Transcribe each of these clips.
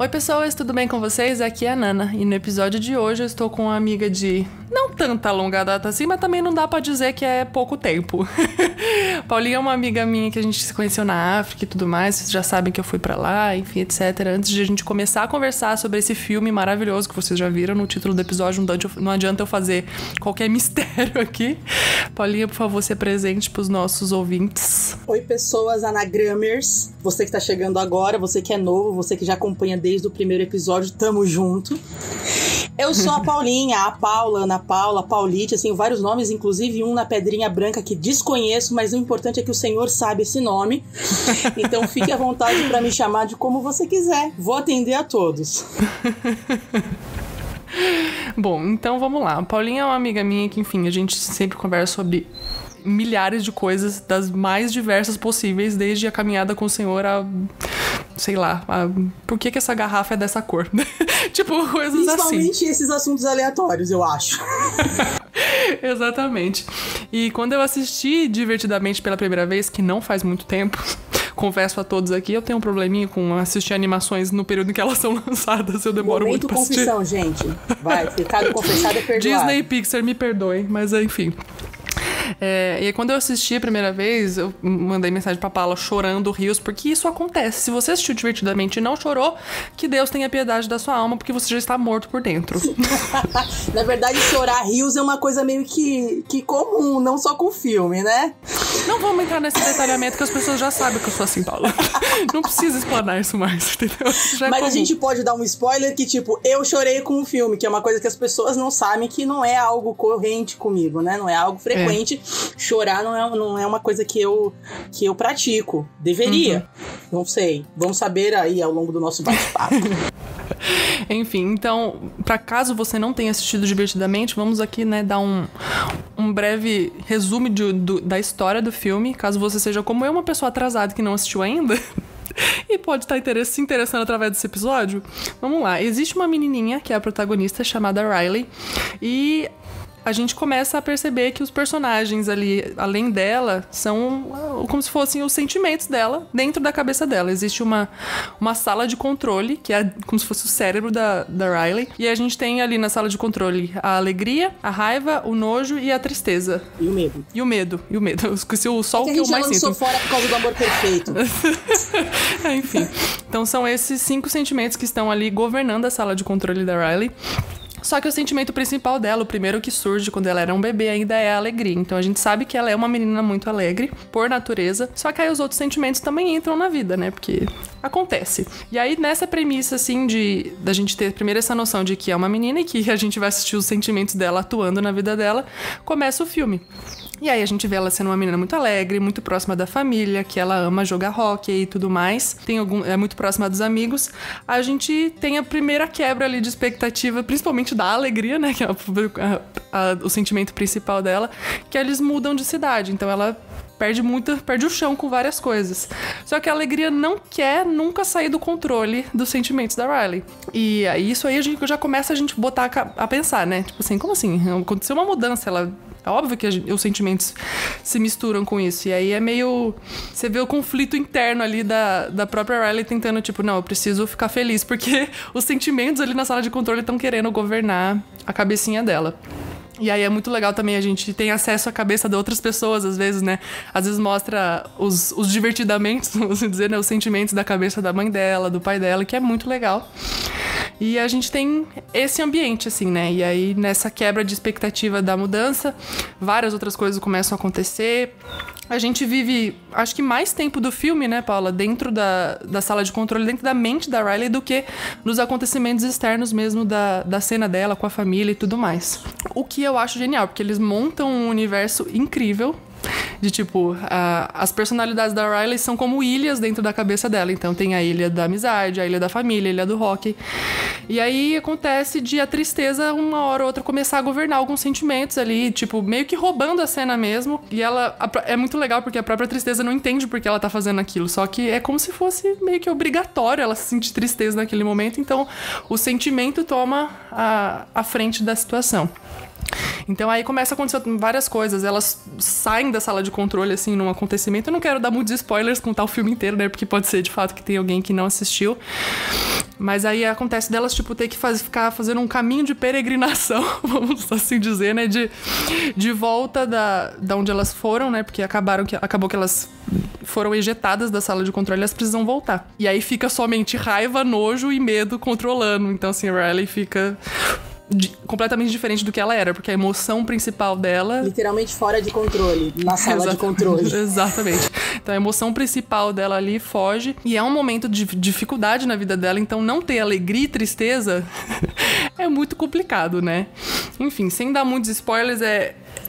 Oi pessoas, tudo bem com vocês? Aqui é a Nana e no episódio de hoje eu estou com uma amiga de não tanta longa data assim, mas também não dá pra dizer que é pouco tempo. Paulinha é uma amiga minha que a gente se conheceu na África e tudo mais, vocês já sabem que eu fui pra lá, enfim, etc. Antes de a gente começar a conversar sobre esse filme maravilhoso que vocês já viram no título do episódio, não adianta eu fazer qualquer mistério aqui. Paulinha, por favor, se apresente pros nossos ouvintes. Oi pessoas anagramers, você que tá chegando agora, você que é novo, você que já acompanha desde o primeiro episódio, tamo junto. Eu sou a Paulinha, a Paula, Ana Paula, Paulite, assim, vários nomes, inclusive um na Pedrinha Branca que desconheço, mas o importante é que o senhor sabe esse nome. Então fique à vontade pra me chamar de como você quiser. Vou atender a todos. Bom, então vamos lá. A Paulinha é uma amiga minha que, enfim, a gente sempre conversa sobre milhares de coisas das mais diversas possíveis, desde a caminhada com o senhor a... sei lá, por que essa garrafa é dessa cor? Tipo, coisas assim. Principalmente esses assuntos aleatórios, eu acho. Exatamente. E quando eu assisti Divertidamente pela primeira vez, que não faz muito tempo, confesso a todos aqui, eu tenho um probleminha com assistir animações no período em que elas são lançadas, eu demoro muito pra assistir. Momento confissão, gente. Vai, pecado confessado é perdoado. Disney e Pixar, me perdoem, mas enfim... e aí, quando eu assisti a primeira vez, eu mandei mensagem pra Paula chorando rios, porque isso acontece. Se você assistiu Divertidamente e não chorou, que Deus tenha piedade da sua alma, porque você já está morto por dentro. Na verdade, chorar rios é uma coisa meio que comum, não só com filme, né? Não vamos entrar nesse detalhamento que as pessoas já sabem que eu sou assim, Paula. Não precisa explanar isso mais, entendeu? Já é Mas comum. a gente pode dar um spoiler que, tipo, eu chorei com um filme, que é uma coisa que as pessoas não sabem, que não é algo corrente comigo, né? Não é algo frequente. Chorar não é uma coisa que eu pratico. Deveria. Não sei. Vamos saber aí ao longo do nosso bate-papo. Enfim, então, pra caso você não tenha assistido Divertidamente, vamos aqui, né, dar um breve resumo da história do filme, caso você seja como eu, uma pessoa atrasada que não assistiu ainda. E pode estar se interessando através desse episódio. Vamos lá, existe uma menininha que é a protagonista, chamada Riley, e a gente começa a perceber que os personagens ali, além dela, são como se fossem os sentimentos dela dentro da cabeça dela. Existe uma sala de controle, que é como se fosse o cérebro da Riley. E a gente tem ali na sala de controle a alegria, a raiva, o nojo e a tristeza. E o medo. E o medo. Eu esqueci só o que eu mais sinto. A gente lançou fora por causa do amor perfeito. Enfim. Então são esses 5 sentimentos que estão ali governando a sala de controle da Riley. Só que o sentimento principal dela, o primeiro que surge quando ela era um bebê ainda, é a alegria. Então a gente sabe que ela é uma menina muito alegre, por natureza. Só que aí os outros sentimentos também entram na vida, né? Porque acontece. E aí nessa premissa, assim, da gente ter primeiro essa noção de que é uma menina e que a gente vai assistir os sentimentos dela atuando na vida dela, começa o filme. E aí a gente vê ela sendo uma menina muito alegre, muito próxima da família, que ela ama jogar hóquei e tudo mais. É muito próxima dos amigos. A gente tem a primeira quebra ali de expectativa, principalmente da alegria, né? Que é o sentimento principal dela, que eles mudam de cidade. Então ela perde o chão com várias coisas. Só que a alegria não quer nunca sair do controle dos sentimentos da Riley. E aí, isso aí a gente já começa a gente botar a pensar, né? Tipo assim, como assim? Aconteceu uma mudança, é óbvio que os sentimentos se misturam com isso. E aí é meio... Você vê o conflito interno ali da própria Riley tentando, tipo, não, eu preciso ficar feliz, porque os sentimentos ali na sala de controle estão querendo governar a cabecinha dela. E aí é muito legal também, a gente tem acesso à cabeça de outras pessoas, às vezes, né? Às vezes mostra os divertidamentos, vamos dizer, né? Os sentimentos da cabeça da mãe dela, do pai dela, que é muito legal. E a gente tem esse ambiente, assim, né? E aí, nessa quebra de expectativa da mudança, várias outras coisas começam a acontecer. A gente vive, acho que mais tempo do filme, né, Paula? Dentro da sala de controle, dentro da mente da Riley, do que nos acontecimentos externos mesmo da cena dela, com a família e tudo mais. O que eu acho genial, porque eles montam um universo incrível. De tipo, as personalidades da Riley são como ilhas dentro da cabeça dela. Então tem a ilha da amizade, a ilha da família, a ilha do rock. E aí acontece de a tristeza, uma hora ou outra, começar a governar alguns sentimentos ali, tipo, meio que roubando a cena mesmo. E ela é muito legal porque a própria tristeza não entende por que ela tá fazendo aquilo. Só que é como se fosse meio que obrigatório ela sentir tristeza naquele momento. Então o sentimento toma a frente da situação. Então aí começa a acontecer várias coisas. Elas saem da sala de controle, assim, num acontecimento. Eu não quero dar muitos spoilers, contar o filme inteiro, né? Porque pode ser, de fato, que tem alguém que não assistiu. Mas aí acontece delas, tipo, ter que ficar fazendo um caminho de peregrinação, vamos assim dizer, né? De volta da onde elas foram, né? Porque acabou que elas foram ejetadas da sala de controle e elas precisam voltar. E aí fica somente raiva, nojo e medo controlando. Então, assim, a Riley fica completamente diferente do que ela era, porque a emoção principal dela... Literalmente fora de controle, na sala de controle. Exatamente. Então a emoção principal dela ali foge, e é um momento de dificuldade na vida dela, então não ter alegria e tristeza é muito complicado, né? Enfim, sem dar muitos spoilers,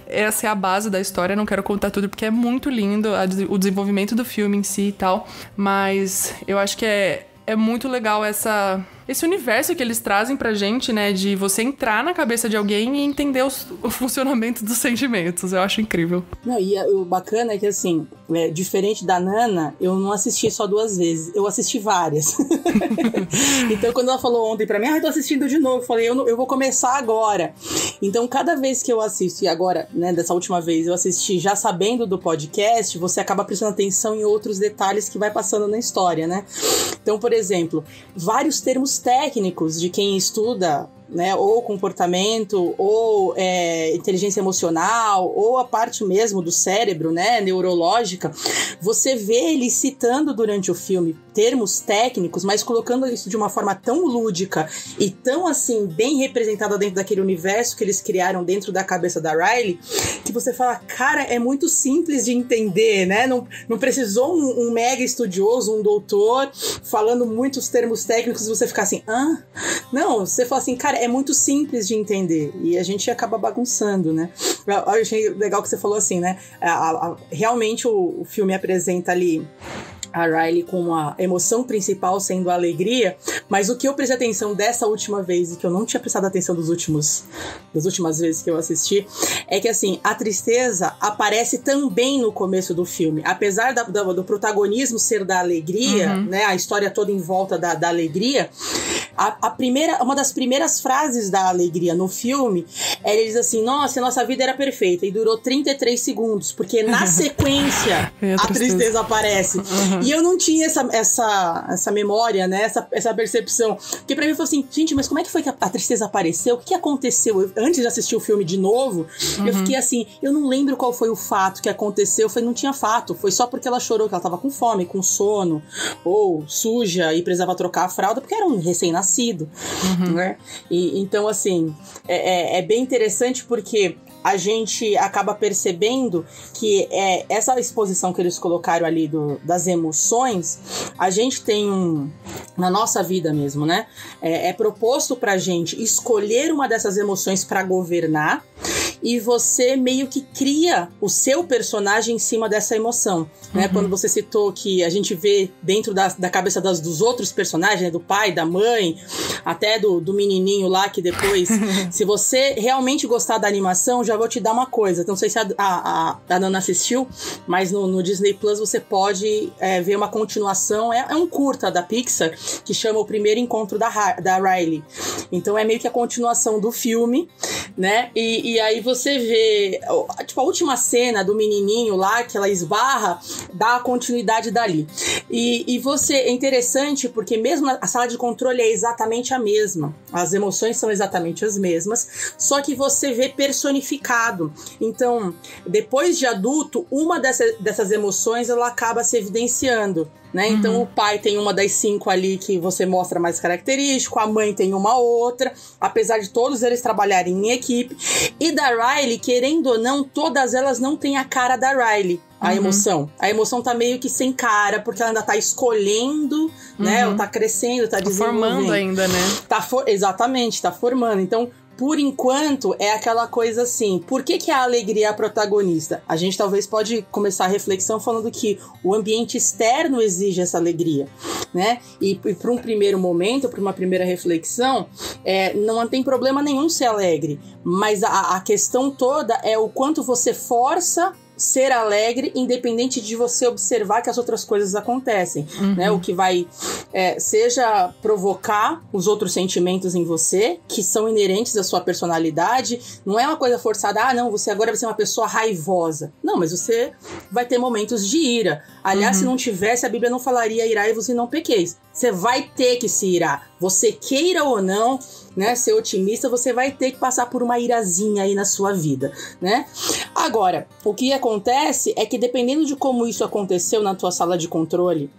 essa é a base da história, não quero contar tudo porque é muito lindo o desenvolvimento do filme em si e tal, mas eu acho que é muito legal esse universo que eles trazem pra gente, né? De você entrar na cabeça de alguém e entender o funcionamento dos sentimentos. Eu acho incrível. Não, e o bacana é que, assim, diferente da Nana, eu não assisti só 2 vezes. Eu assisti várias. Então, quando ela falou ontem pra mim, tô assistindo de novo, eu falei, eu vou começar agora. Então, cada vez que eu assisto, e agora, né, dessa última vez, eu assisti já sabendo do podcast, você acaba prestando atenção em outros detalhes que vai passando na história, né? Então, por exemplo, vários termos técnicos de quem estuda, né, ou comportamento, ou inteligência emocional, ou a parte mesmo do cérebro, né, neurológica, você vê ele citando durante o filme termos técnicos, mas colocando isso de uma forma tão lúdica e tão, assim, bem representada dentro daquele universo que eles criaram dentro da cabeça da Riley, que você fala, cara, é muito simples de entender, né, não precisou um mega estudioso, um doutor, falando muitos termos técnicos e você ficar assim, não, você fala assim, cara, é muito simples de entender e a gente acaba bagunçando, né? Eu achei legal que você falou assim, né? Realmente o filme apresenta ali a Riley com a emoção principal sendo a alegria, mas o que eu prestei atenção dessa última vez e que eu não tinha prestado atenção das últimas vezes que eu assisti, é que, assim, a tristeza aparece também no começo do filme, apesar do protagonismo ser da alegria, né, a história toda em volta da alegria, uma das primeiras frases da alegria no filme, ele diz assim, nossa vida era perfeita, e durou 33 segundos, porque na sequência a tristeza aparece. E eu não tinha essa memória, né? Essa percepção. Porque pra mim foi assim, gente, mas como é que foi que a tristeza apareceu? O que aconteceu? Antes de assistir o filme de novo, eu fiquei assim, eu não lembro qual foi o fato que aconteceu. Eu falei, não tinha fato. Foi só porque ela chorou, que ela tava com fome, com sono, ou suja e precisava trocar a fralda, porque era um recém-nascido. Né? E, então, assim, é bem interessante porque a gente acaba percebendo que essa exposição que eles colocaram ali das emoções, a gente tem na nossa vida mesmo, né? É proposto pra gente escolher uma dessas emoções pra governar e você meio que cria o seu personagem em cima dessa emoção, né? Quando você citou que a gente vê dentro da cabeça dos outros personagens, né? Do pai, da mãe, até do menininho lá que depois, se você realmente gostar da animação, já vou te dar uma coisa, não sei se a Nana assistiu, mas no Disney Plus você pode ver uma continuação, é um curta da Pixar que chama O Primeiro Encontro da Riley, então é meio que a continuação do filme, né? E aí você vê, tipo, a última cena do menininho lá, que ela esbarra, dá a continuidade dali. E você, é interessante porque mesmo a sala de controle é exatamente a mesma, as emoções são exatamente as mesmas, só que você vê personificado. Então, depois de adulto, uma dessas emoções, ela acaba se evidenciando, né? Então o pai tem uma das 5 ali que você mostra mais característico, a mãe tem uma outra, apesar de todos eles trabalharem em equipe. E da Riley, querendo ou não, todas elas não têm a cara da Riley. A emoção tá meio que sem cara, porque ela ainda tá escolhendo, né? Ela tá crescendo, tá desenvolvendo. Formando ainda, né? Exatamente, tá formando. Então, por enquanto, é aquela coisa assim, por que a alegria é a protagonista? A gente talvez pode começar a reflexão falando que o ambiente externo exige essa alegria, né? E para um primeiro momento, para uma primeira reflexão, não tem problema nenhum ser alegre, mas a questão toda é o quanto você força ser alegre, independente de você observar que as outras coisas acontecem, né? O que vai, seja provocar os outros sentimentos em você, que são inerentes à sua personalidade, não é uma coisa forçada, não, você agora vai ser uma pessoa raivosa. Não, mas você vai ter momentos de ira. Aliás, se não tivesse, a Bíblia não falaria irai-vos e não pequeis. Você vai ter que se irar. Você queira ou não, né, ser otimista, você vai ter que passar por uma irazinha aí na sua vida, né? Agora, o que acontece é que dependendo de como isso aconteceu na tua sala de controle,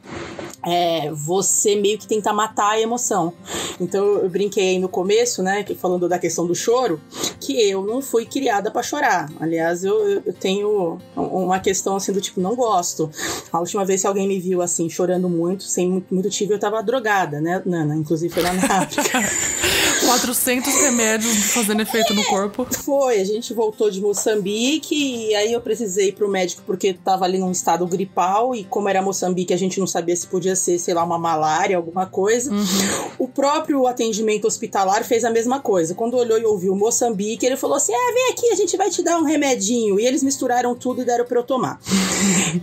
você meio que tenta matar a emoção. Então eu brinquei aí no começo, né, falando da questão do choro, que eu não fui criada pra chorar. Aliás, eu tenho uma questão assim do tipo, não gosto. A última vez que alguém me viu assim, chorando muito, sem muito motivo, eu tava drogada, né, Nana? Inclusive foi lá na África. 400 remédios fazendo efeito no corpo. Foi, a gente voltou de Moçambique e aí eu precisei ir pro médico porque tava ali num estado gripal e como era Moçambique a gente não sabia se podia ser, sei lá, uma malária, alguma coisa. O próprio atendimento hospitalar fez a mesma coisa. Quando olhou e ouviu Moçambique, ele falou assim, vem aqui, a gente vai te dar um remedinho. E eles misturaram tudo e deram pra eu tomar.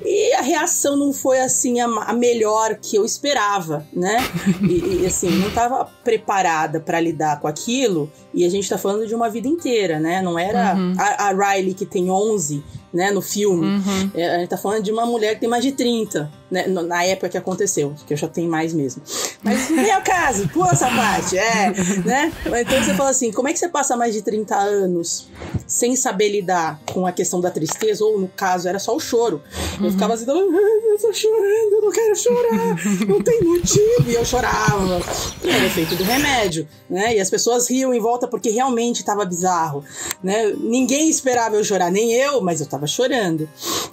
E a reação não foi assim a melhor que eu esperava, né? E assim, não tava preparada pra lidar com aquilo, e a gente tá falando de uma vida inteira, né? Não era a Riley que tem 11, né, no filme. A gente tá falando de uma mulher que tem mais de 30, né, na época que aconteceu, que eu já tenho mais mesmo. Mas não é o caso, pula essa parte, né? Então você fala assim, como é que você passa mais de 30 anos sem saber lidar com a questão da tristeza, ou no caso, era só o choro. Eu ficava assim, eu tô chorando, eu não quero chorar, não tem motivo, e eu chorava. E era efeito do remédio, né? E as pessoas riam em volta porque realmente tava bizarro, né? Ninguém esperava eu chorar, nem eu, mas eu tava chorando,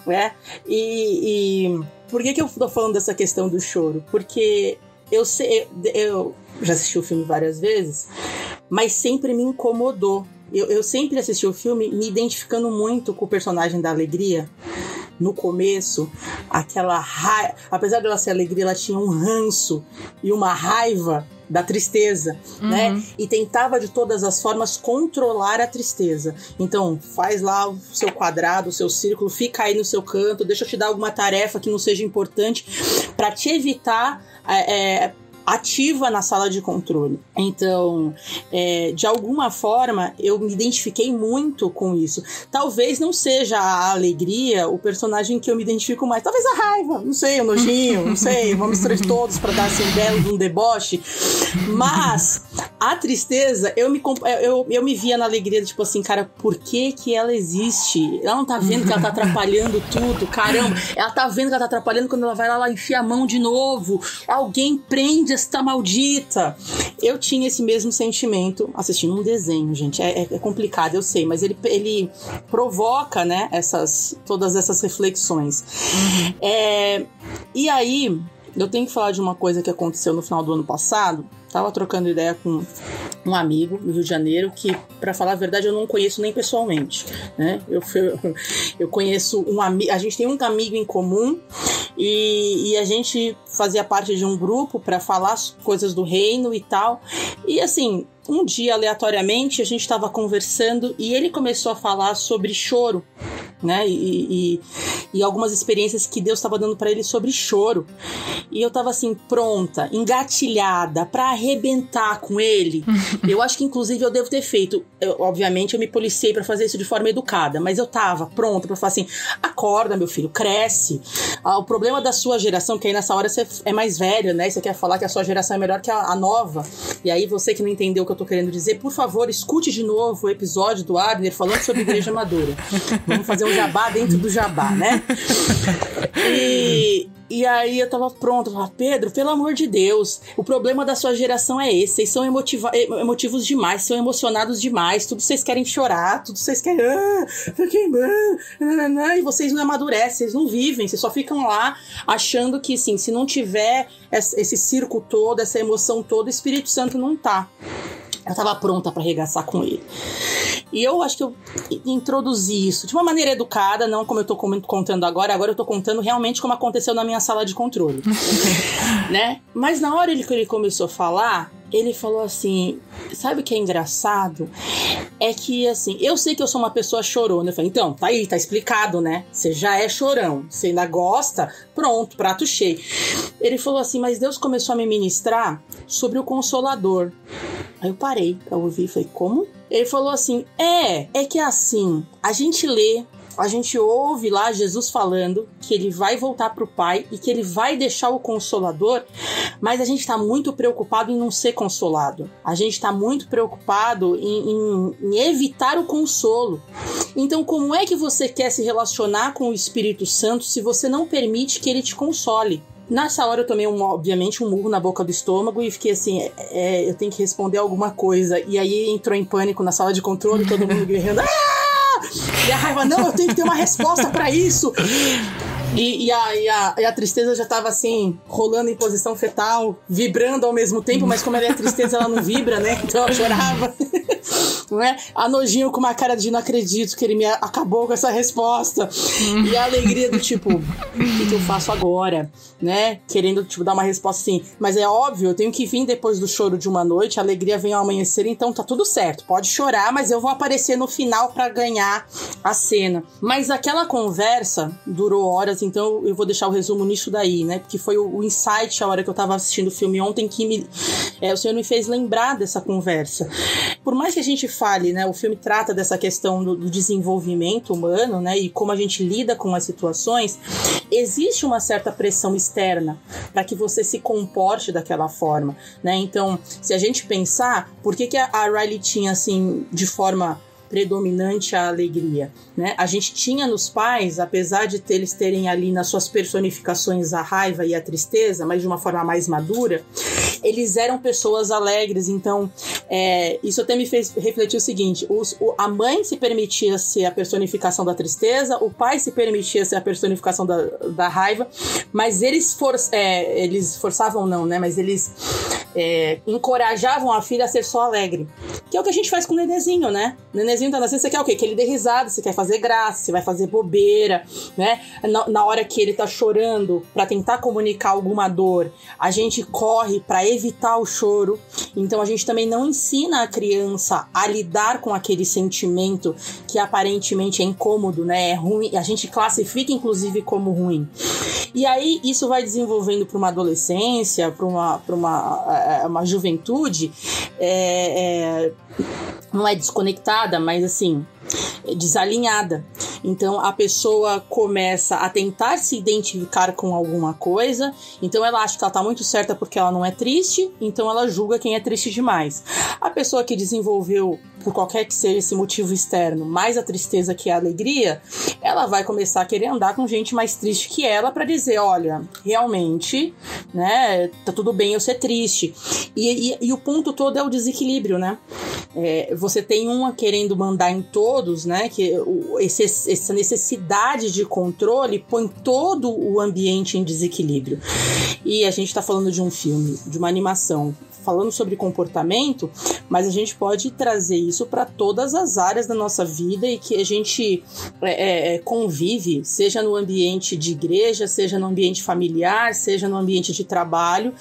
né? E por que eu tô falando dessa questão do choro? Porque eu já assisti o filme várias vezes, mas sempre me incomodou. Eu sempre assisti o filme me identificando muito com o personagem da Alegria. No começo, aquela raiva, apesar dela ser alegria, ela tinha um ranço e uma raiva da tristeza, né? E tentava de todas as formas controlar a tristeza. Então, faz lá o seu quadrado, o seu círculo, fica aí no seu canto, deixa eu te dar alguma tarefa que não seja importante para te evitar ativa na sala de controle. Então, de alguma forma, eu me identifiquei muito com isso. Talvez não seja a Alegria o personagem que eu me identifico mais. Talvez a raiva, não sei, o nojinho, não sei, uma mistura de todos pra dar assim um belo de um deboche. Mas a tristeza, eu me via na Alegria, tipo assim, cara, por que ela existe? Ela não tá vendo que ela tá atrapalhando tudo, caramba. Ela tá vendo que ela tá atrapalhando quando ela vai lá enfia a mão de novo. Alguém prende esta maldita. Eu tinha esse mesmo sentimento assistindo um desenho, gente. É complicado, eu sei, mas ele provoca, né, todas essas reflexões. E aí, eu tenho que falar de uma coisa que aconteceu no final do ano passado. Tava trocando ideia com um amigo no Rio de Janeiro que, pra falar a verdade, eu não conheço nem pessoalmente, né? Eu conheço um amigo, a gente tem um amigo em comum e a gente fazia parte de um grupo pra falar coisas do reino e tal. E assim, um dia, aleatoriamente, a gente tava conversando e ele começou a falar sobre choro, né? E algumas experiências que Deus estava dando para ele sobre choro. E eu tava assim, pronta, engatilhada pra arrebentar com ele. Eu acho que inclusive eu devo ter feito, obviamente eu me policiei pra fazer isso de forma educada, mas eu tava pronta pra falar assim, acorda meu filho, cresce. O problema da sua geração, que aí nessa hora você é mais velho, né? Você quer falar que a sua geração é melhor que a nova. E aí você que não entendeu o que eu tô querendo dizer, por favor, escute de novo o episódio do Abner falando sobre Igreja Madura. Vamos fazer um jabá dentro do jabá, né? E aí eu tava pronta, eu falava, Pedro, pelo amor de Deus, o problema da sua geração é esse, vocês são emotivos demais, são emocionados demais, tudo vocês querem chorar, tudo vocês querem, e vocês não amadurecem, vocês não vivem, vocês só ficam lá achando que, assim, se não tiver esse circo todo, essa emoção toda, o Espírito Santo não tá. Eu tava pronta pra arregaçar com ele. E eu acho que eu introduzi isso de uma maneira educada, não como eu tô contando agora eu tô contando realmente como aconteceu na minha sala de controle. Né? Mas na hora que ele começou a falar, ele falou assim, sabe o que é engraçado? É que, assim, eu sei que eu sou uma pessoa chorona. Eu falei, então, tá aí, tá explicado, né? Você já é chorão, você ainda gosta, pronto, prato cheio. Ele falou assim, mas Deus começou a me ministrar sobre o Consolador. Aí eu parei pra ouvir e falei, como? Ele falou assim, é que assim, a gente lê a gente ouve lá Jesus falando que ele vai voltar pro Pai e que ele vai deixar o Consolador, mas a gente está muito preocupado em não ser consolado. A gente está muito preocupado em evitar o consolo. Então, como é que você quer se relacionar com o Espírito Santo se você não permite que ele te console? Nessa hora eu tomei, obviamente, um murro na boca do estômago e fiquei assim, eu tenho que responder alguma coisa. E aí entrou em pânico na sala de controle, todo mundo berrando, e a raiva, não, eu tenho que ter uma resposta pra isso. E a tristeza já tava assim, rolando em posição fetal, vibrando ao mesmo tempo, mas como ela é tristeza, ela não vibra, né? Então ela chorava. Não é? A Nojinho com uma cara de não acredito que ele me acabou com essa resposta. E a alegria do tipo, o que eu faço agora? Né? Querendo, tipo, dar uma resposta assim. Mas é óbvio, eu tenho que vir depois do choro de uma noite, a alegria vem ao amanhecer, então tá tudo certo. Pode chorar, mas eu vou aparecer no final pra ganhar a cena. Mas aquela conversa durou horas, então eu vou deixar o resumo nisso daí, né? Porque foi o insight, a hora que eu tava assistindo o filme ontem, que o senhor me fez lembrar dessa conversa. Por mais que a gente fale, né? O filme trata dessa questão do desenvolvimento humano, né? E como a gente lida com as situações, existe uma certa pressão externa para que você se comporte daquela forma, né? Então, se a gente pensar, por que a Riley tinha, assim, de forma predominante a alegria, né? A gente tinha nos pais, apesar de eles terem ali nas suas personificações a raiva e a tristeza, mas de uma forma mais madura, eles eram pessoas alegres. Então isso até me fez refletir o seguinte: a mãe se permitia ser a personificação da tristeza, o pai se permitia ser a personificação da raiva, mas eles forçavam não, né? Mas eles encorajavam a filha a ser só alegre, que é o que a gente faz com o Nenezinho, né? O Nenezinho tá nascendo, você quer o quê? Que ele dê risada, você quer fazer graça, você vai fazer bobeira, né? Na hora que ele tá chorando, pra tentar comunicar alguma dor, a gente corre pra evitar o choro. Então a gente também não ensina a criança a lidar com aquele sentimento que aparentemente é incômodo, né? É ruim, a gente classifica inclusive como ruim. E aí isso vai desenvolvendo para uma adolescência, para uma juventude, não é desconectada, mas assim, desalinhada. Então a pessoa começa a tentar se identificar com alguma coisa, então ela acha que ela tá muito certa porque ela não é triste, então ela julga quem é triste demais. A pessoa que desenvolveu, por qualquer que seja esse motivo externo, mais a tristeza que a alegria, ela vai começar a querer andar com gente mais triste que ela para dizer, olha, realmente, né, tá tudo bem eu ser triste. E o ponto todo é o desequilíbrio, né? Você tem uma querendo mandar em todos, né? Que essa necessidade de controle põe todo o ambiente em desequilíbrio. E a gente tá falando de um filme, de uma animação, falando sobre comportamento, mas a gente pode trazer isso para todas as áreas da nossa vida e que a gente convive, seja no ambiente de igreja, seja no ambiente familiar, seja no ambiente de trabalho.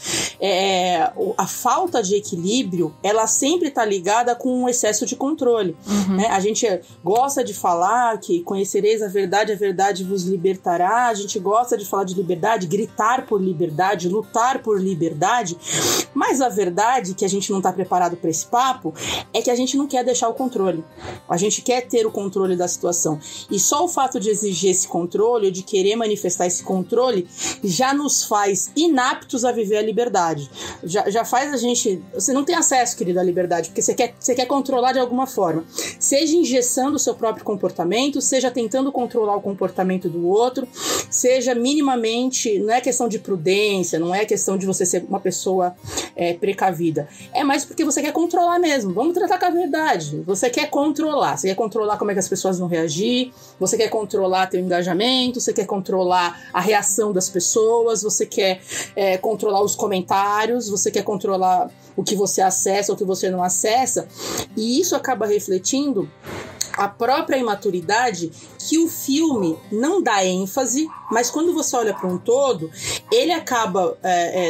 A falta de equilíbrio, ela sempre está ligada com um excesso de controle. Né? A gente gosta de falar que conhecereis a verdade vos libertará, a gente gosta de falar de liberdade, gritar por liberdade, lutar por liberdade, mas a verdade que a gente não está preparado para esse papo é que a gente não quer deixar o controle. A gente quer ter o controle da situação. E só o fato de exigir esse controle, ou de querer manifestar esse controle, já nos faz inaptos a viver a liberdade. Já faz a gente... Você não tem acesso, querido, à liberdade, porque você quer controlar de alguma forma. Seja engessando o seu próprio comportamento, seja tentando controlar o comportamento do outro, seja minimamente... Não é questão de prudência, não é questão de você ser uma pessoa precavida. É mais porque você quer controlar mesmo. Vamos tratar com a verdade. Você quer controlar. Você quer controlar como é que as pessoas vão reagir. Você quer controlar teu engajamento. Você quer controlar a reação das pessoas. Você quer controlar os comentários. Você quer controlar o que você acessa ou o que você não acessa. E isso acaba refletindo a própria imaturidade que o filme não dá ênfase, mas quando você olha para um todo, ele acaba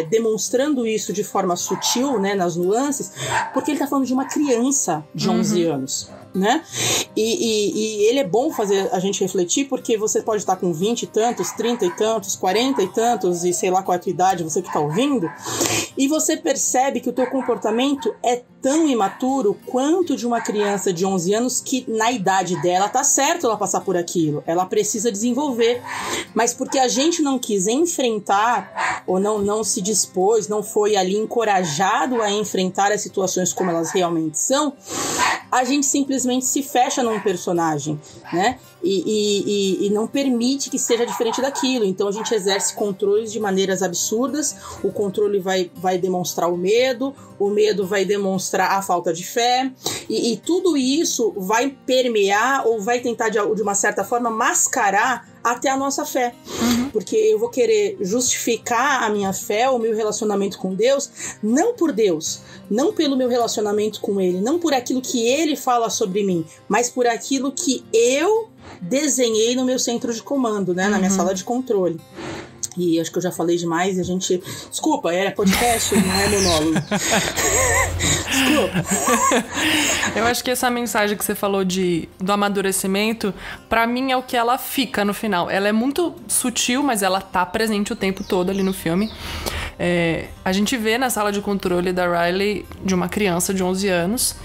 demonstrando isso de forma sutil, né, nas nuances, porque ele está falando de uma criança de 11 anos. Né? E ele é bom fazer a gente refletir, porque você pode estar com 20 e tantos, 30 e tantos, 40 e tantos, e sei lá qual é a tua idade, você que está ouvindo, e você percebe que o teu comportamento é tão imaturo quanto de uma criança de 11 anos que na idade dela, tá certo ela passar por aquilo. Ela precisa desenvolver. Mas porque a gente não quis enfrentar, ou não se dispôs, não foi ali encorajado a enfrentar as situações como elas realmente são, a gente simplesmente se fecha num personagem, né? E não permite que seja diferente daquilo. Então a gente exerce controles de maneiras absurdas. O controle vai demonstrar o medo vai demonstrar a falta de fé, e tudo isso vai permear ou vai tentar de uma certa forma mascarar até a nossa fé. Porque eu vou querer justificar a minha fé, o meu relacionamento com Deus, não por Deus, não pelo meu relacionamento com Ele, não por aquilo que Ele fala sobre mim, mas por aquilo que eu desenhei no meu centro de comando, né, na minha sala de controle. E acho que eu já falei demais e a gente... Desculpa, era podcast, não é monólogo. Desculpa. Eu acho que essa mensagem que você falou do amadurecimento, pra mim é o que ela fica no final. Ela é muito sutil, mas ela tá presente o tempo todo ali no filme. A gente vê na sala de controle da Riley, de uma criança de 11 anos,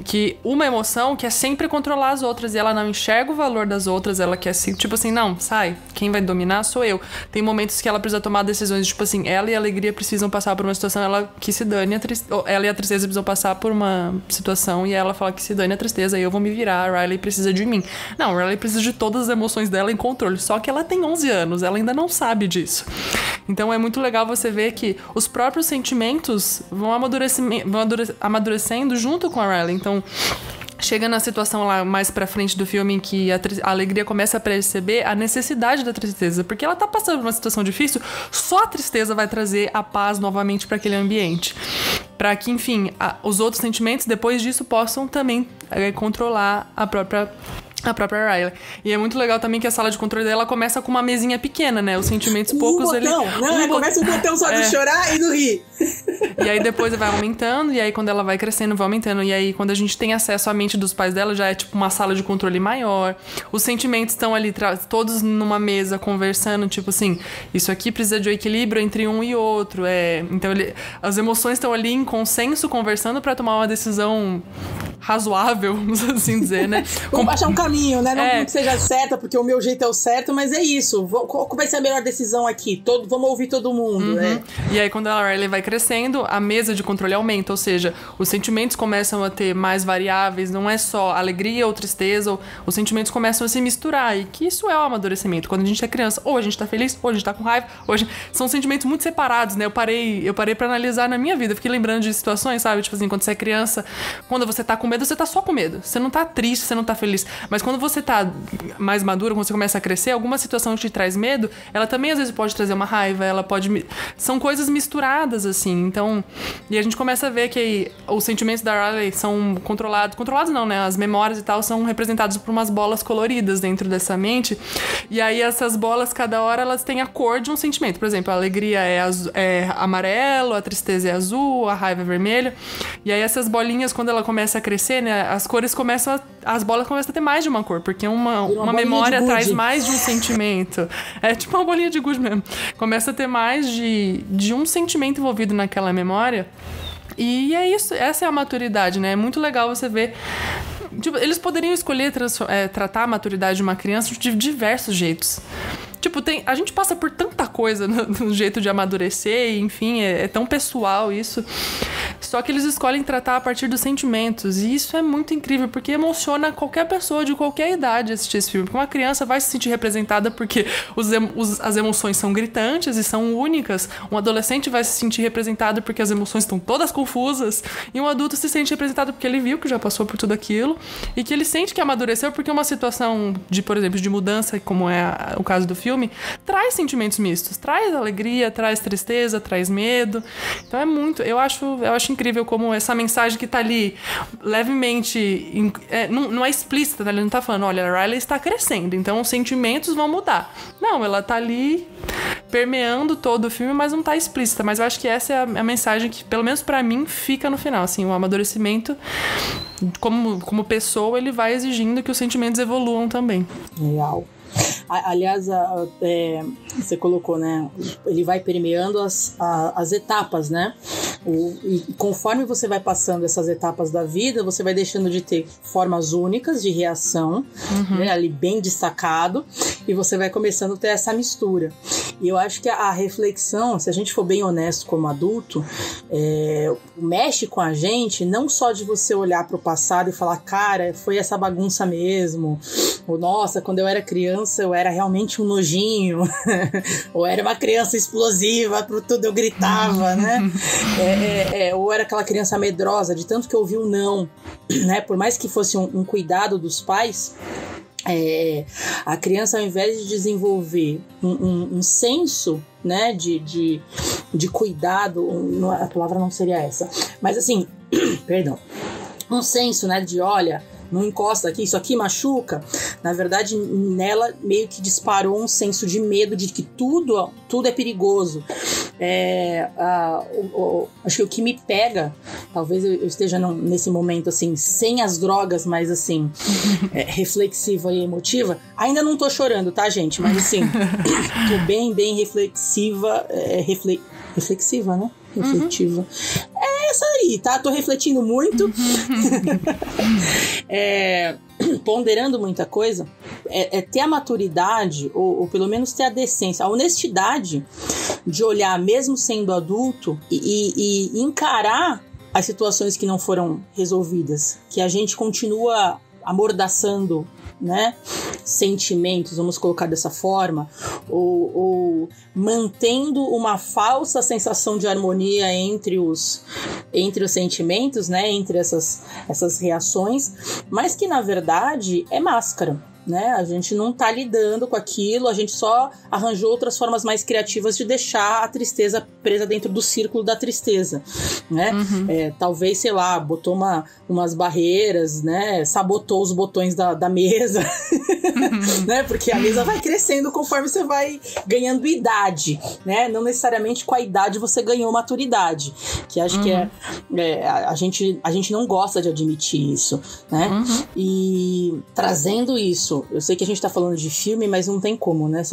que uma emoção que é sempre controlar as outras, e ela não enxerga o valor das outras, ela quer assim, tipo assim, não, sai, quem vai dominar sou eu. Tem momentos que ela precisa tomar decisões, tipo assim, ela e a alegria precisam passar por uma situação, ela que se dane, ela e a tristeza precisam passar por uma situação, e ela fala que se dane a tristeza, aí eu vou me virar, a Riley precisa de mim. Não, a Riley precisa de todas as emoções dela em controle, só que ela tem 11 anos, ela ainda não sabe disso. Então é muito legal você ver que os próprios sentimentos vão amadurecendo junto com a Riley. Então, chega na situação lá mais pra frente do filme em que a alegria começa a perceber a necessidade da tristeza, porque ela tá passando por uma situação difícil, só a tristeza vai trazer a paz novamente para aquele ambiente. Para que, enfim, os outros sentimentos depois disso possam também controlar a própria Riley. E é muito legal também que a sala de controle dela começa com uma mesinha pequena, né? Os sentimentos poucos... Começa um botão só de chorar e do rir. E aí depois vai aumentando, e aí quando ela vai crescendo, vai aumentando. E aí quando a gente tem acesso à mente dos pais dela, já é tipo uma sala de controle maior. Os sentimentos estão ali todos numa mesa conversando, tipo assim, isso aqui precisa de um equilíbrio entre um e outro. Então as emoções estão ali em consenso, conversando pra tomar uma decisão razoável, vamos assim dizer, né? Vamos achar um caminho, né? Não que seja certa, porque o meu jeito é o certo, mas é isso. Qual vai ser a melhor decisão aqui? Vamos ouvir todo mundo, né? E aí, quando a Riley vai crescendo, a mesa de controle aumenta, ou seja, os sentimentos começam a ter mais variáveis, não é só alegria ou tristeza, os sentimentos começam a se misturar, e que isso é o amadurecimento. Quando a gente é criança, ou a gente tá feliz, ou a gente tá com raiva, são sentimentos muito separados, né? Eu parei pra analisar na minha vida, fiquei lembrando de situações, sabe? Tipo assim, quando você é criança, quando você tá com medo, você tá só com medo. Você não tá triste, você não tá feliz. Mas quando você tá mais maduro, quando você começa a crescer, alguma situação que te traz medo, ela também às vezes pode trazer uma raiva, ela pode... São coisas misturadas, assim. Então, e a gente começa a ver que os sentimentos da Riley são controlados não, né? As memórias e tal são representados por umas bolas coloridas dentro dessa mente. E aí essas bolas, cada hora, elas têm a cor de um sentimento. Por exemplo, a alegria é amarelo, a tristeza é azul, a raiva é vermelha. E aí essas bolinhas, quando ela começa a crescer, né? As bolas começam a ter mais de uma cor, porque uma memória traz mais de um sentimento. É tipo uma bolinha de gude mesmo. Começa a ter mais de um sentimento envolvido naquela memória. E é isso, essa é a maturidade, né? É muito legal você ver... Tipo, eles poderiam escolher tratar a maturidade de uma criança de diversos jeitos. Tipo, a gente passa por tanta coisa no jeito de amadurecer, e, enfim, é tão pessoal isso. Só que eles escolhem tratar a partir dos sentimentos. E isso é muito incrível, porque emociona qualquer pessoa de qualquer idade assistir esse filme. Porque uma criança vai se sentir representada porque as emoções são gritantes e são únicas. Um adolescente vai se sentir representado porque as emoções estão todas confusas. E um adulto se sente representado porque ele viu que já passou por tudo aquilo. E que ele sente que amadureceu porque uma situação por exemplo, de mudança, como é o caso do filme, traz sentimentos mistos. Traz alegria, traz tristeza, traz medo. Então é muito... Eu acho incrível como essa mensagem que tá ali levemente... não é explícita, né? Ele não tá falando, olha, a Riley está crescendo, então os sentimentos vão mudar. Não, ela tá ali permeando todo o filme, mas não tá explícita. Mas eu acho que essa é a mensagem que, pelo menos pra mim, fica no final. Assim, o amadurecimento, como pessoa, ele vai exigindo que os sentimentos evoluam também. Legal. Aliás, você colocou, né? Ele vai permeando as etapas, né? E conforme você vai passando essas etapas da vida, você vai deixando de ter formas únicas de reação, né, ali bem destacado, e você vai começando a ter essa mistura. E eu acho que a reflexão, se a gente for bem honesto como adulto, mexe com a gente, não só de você olhar para o passado e falar, cara, foi essa bagunça mesmo, ou nossa, quando eu era criança eu era realmente um nojinho, ou era uma criança explosiva, por tudo eu gritava, né? Ou era aquela criança medrosa, de tanto que eu ouvi o não, né? Por mais que fosse um cuidado dos pais, a criança, ao invés de desenvolver um senso, né, de cuidado, a palavra não seria essa, mas assim, perdão, um senso, né, de olha, não encosta aqui, isso aqui machuca. Na verdade, nela meio que disparou um senso de medo de que tudo é perigoso. Acho que o que me pega, talvez eu esteja nesse momento assim, sem as drogas, mas assim, reflexiva e emotiva. Ainda não tô chorando, tá, gente? Mas assim, tô bem reflexiva, reflexiva, né? Refletiva. É essa aí, tá? Tô refletindo muito. Ponderando muita coisa. Ter a maturidade, ou pelo menos ter a decência, a honestidade de olhar, mesmo sendo adulto, e encarar as situações que não foram resolvidas, que a gente continua amordaçando, né, sentimentos, vamos colocar dessa forma, ou mantendo uma falsa sensação de harmonia entre os sentimentos, né, entre essas reações, mas que na verdade é máscara, né? A gente não tá lidando com aquilo, a gente só arranjou outras formas mais criativas de deixar a tristeza presa dentro do círculo da tristeza, né? Talvez, sei lá, botou umas barreiras, né? Sabotou os botões da mesa, né? Porque a mesa vai crescendo conforme você vai ganhando idade, né? Não necessariamente com a idade você ganhou maturidade, que acho que a gente não gosta de admitir isso, né? E trazendo isso, eu sei que a gente tá falando de filme, mas não tem como, né?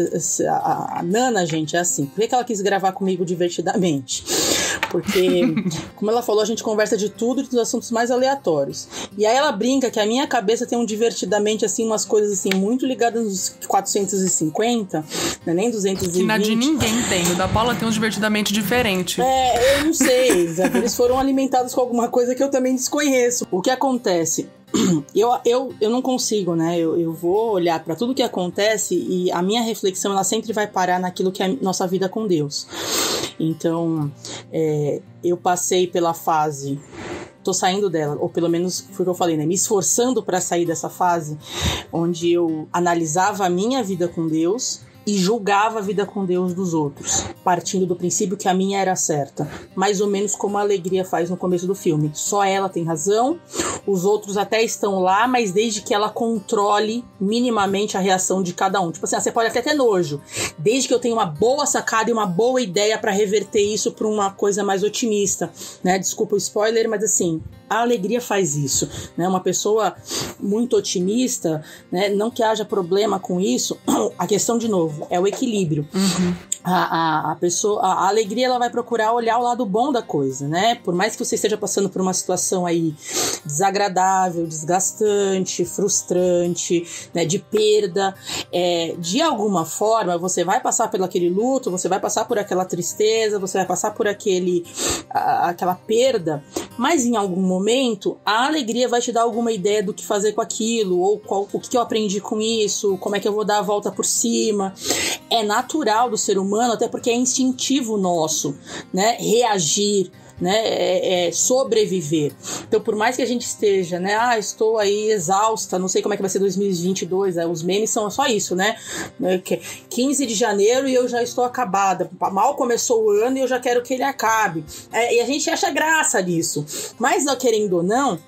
A Nana, gente, é assim. Por que ela quis gravar comigo divertidamente? Porque, como ela falou, a gente conversa de tudo, dos assuntos mais aleatórios. E aí ela brinca que a minha cabeça tem um divertidamente, assim, umas coisas, assim, muito ligadas nos 450, né? Nem 220. Que na de ninguém tem. O da Paula tem um divertidamente diferente. Eu não sei. Eles foram alimentados com alguma coisa que eu também desconheço. O que acontece? Eu não consigo, né? Eu vou olhar para tudo que acontece e a minha reflexão, ela sempre vai parar naquilo que é a nossa vida com Deus. Então, eu passei pela fase, tô saindo dela, ou pelo menos foi o que eu falei, né? Me esforçando para sair dessa fase onde eu analisava a minha vida com Deus e julgava a vida com Deus dos outros, partindo do princípio que a minha era certa, mais ou menos como a Alegria faz no começo do filme. Só ela tem razão, os outros até estão lá, mas desde que ela controle minimamente a reação de cada um. Tipo assim, você pode até ter nojo, desde que eu tenha uma boa sacada e uma boa ideia para reverter isso para uma coisa mais otimista, né? Desculpa o spoiler, mas assim, a Alegria faz isso, né? Uma pessoa muito otimista, né? Não que haja problema com isso. A questão, de novo, é o equilíbrio. A pessoa, a Alegria, ela vai procurar olhar o lado bom da coisa, né? Por mais que você esteja passando por uma situação aí desagradável, desgastante, frustrante, né? De perda, de alguma forma você vai passar por aquele luto, você vai passar por aquela tristeza, você vai passar por aquela perda, mas em algum momento a Alegria vai te dar alguma ideia do que fazer com aquilo, ou o que eu aprendi com isso, como é que eu vou dar a volta por cima. É natural do ser humano, até porque é instintivo nosso, né? Reagir, né? Sobreviver. Então, por mais que a gente esteja, né? Estou aí exausta, não sei como é que vai ser 2022, os memes são só isso, né? 15 de janeiro e eu já estou acabada. Mal começou o ano e eu já quero que ele acabe. E a gente acha graça nisso. Mas, querendo ou não,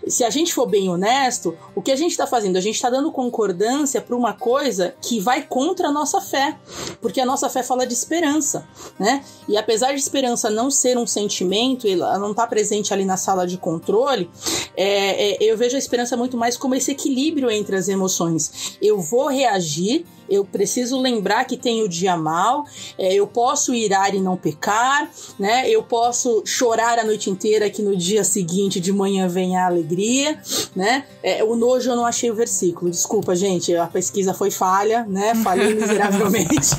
se a gente for bem honesto, o que a gente está fazendo? A gente está dando concordância para uma coisa que vai contra a nossa fé. Porque a nossa fé fala de esperança, né? E apesar de esperança não ser um sentimento, ela não está presente ali na sala de controle, eu vejo a esperança muito mais como esse equilíbrio entre as emoções. Eu vou reagir Eu preciso lembrar que tem o dia mau, eu posso irar e não pecar, né? Eu posso chorar a noite inteira que no dia seguinte de manhã vem a alegria, né? O nojo eu não achei o versículo, desculpa, gente, a pesquisa foi falha, né? Falhei miseravelmente.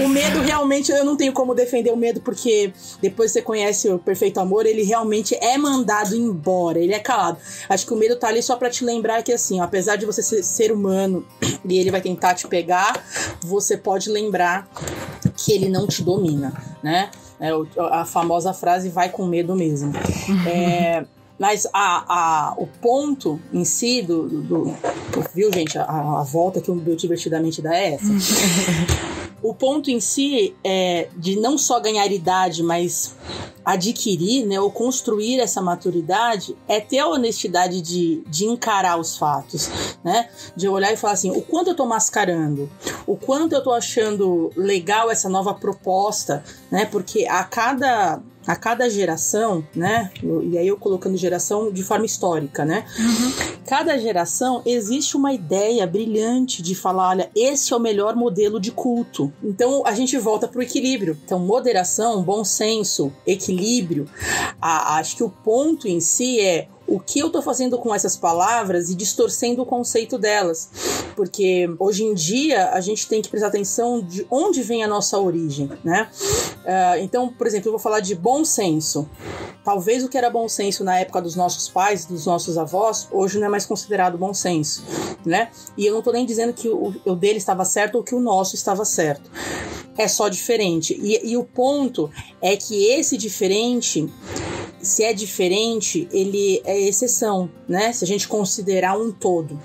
O medo, realmente, eu não tenho como defender o medo, porque depois você conhece o Perfeito Amor, ele realmente é mandado embora, ele é calado. Acho que o medo tá ali só pra te lembrar que, assim, ó, apesar de você ser ser humano e ele vai tentar te pegar, você pode lembrar que ele não te domina, né? A famosa frase, vai com medo mesmo. Mas o ponto em si viu, gente? A volta que o meu divertidamente dá é essa. O ponto em si é de não só ganhar idade, mas adquirir, né, ou construir essa maturidade, é ter a honestidade de encarar os fatos, né? De olhar e falar assim, o quanto eu tô mascarando, o quanto eu tô achando legal essa nova proposta, né? Porque a cada geração, né? E aí eu colocando geração de forma histórica, né? Cada geração existe uma ideia brilhante de falar, olha, esse é o melhor modelo de culto. Então a gente volta pro equilíbrio. Então moderação, bom senso, equilíbrio. Acho que o ponto em si é o que eu tô fazendo com essas palavras e distorcendo o conceito delas. Porque hoje em dia a gente tem que prestar atenção de onde vem a nossa origem, né? Então, por exemplo, eu vou falar de bom senso. Talvez o que era bom senso na época dos nossos pais, dos nossos avós, hoje não é mais considerado bom senso, né? E eu não tô nem dizendo que o dele estava certo ou que o nosso estava certo. É só diferente. E o ponto é que esse diferente, se é diferente, ele é exceção, né? Se a gente considerar um todo.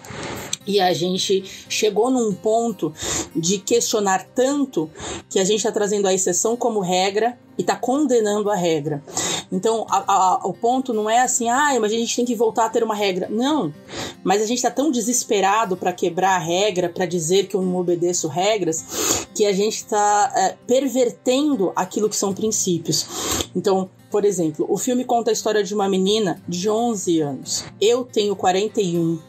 E a gente chegou num ponto de questionar tanto que a gente está trazendo a exceção como regra e está condenando a regra. Então, o ponto não é assim, mas a gente tem que voltar a ter uma regra. Não, mas a gente está tão desesperado para quebrar a regra, para dizer que eu não obedeço regras, que a gente está pervertendo aquilo que são princípios. Então, por exemplo, o filme conta a história de uma menina de 11 anos. Eu tenho 41,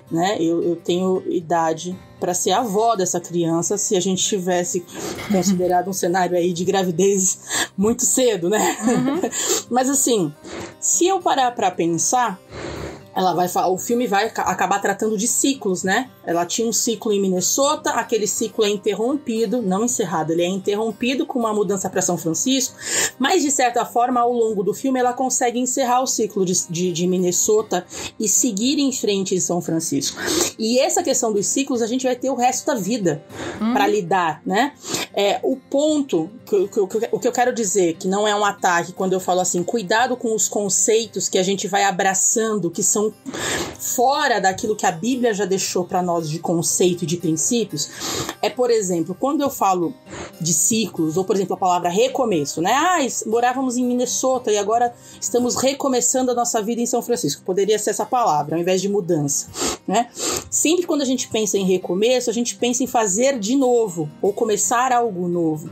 né? Eu tenho idade para ser avó dessa criança, se a gente tivesse considerado um cenário aí de gravidez muito cedo, né? Mas assim, se eu parar para pensar, o filme vai acabar tratando de ciclos, né? Ela tinha um ciclo em Minnesota, aquele ciclo é interrompido, não encerrado, ele é interrompido com uma mudança para São Francisco, mas de certa forma, ao longo do filme, ela consegue encerrar o ciclo de Minnesota e seguir em frente em São Francisco. E essa questão dos ciclos, a gente vai ter o resto da vida para lidar, né? O ponto, o que eu quero dizer, que não é um ataque, quando eu falo assim, cuidado com os conceitos que a gente vai abraçando, que são fora daquilo que a Bíblia já deixou para nós de conceito e de princípios, por exemplo, quando eu falo de ciclos, ou por exemplo a palavra recomeço, né? Morávamos em Minnesota e agora estamos recomeçando a nossa vida em São Francisco. Poderia ser essa palavra, ao invés de mudança, né? Sempre quando a gente pensa em recomeço, a gente pensa em fazer de novo, ou começar algo novo.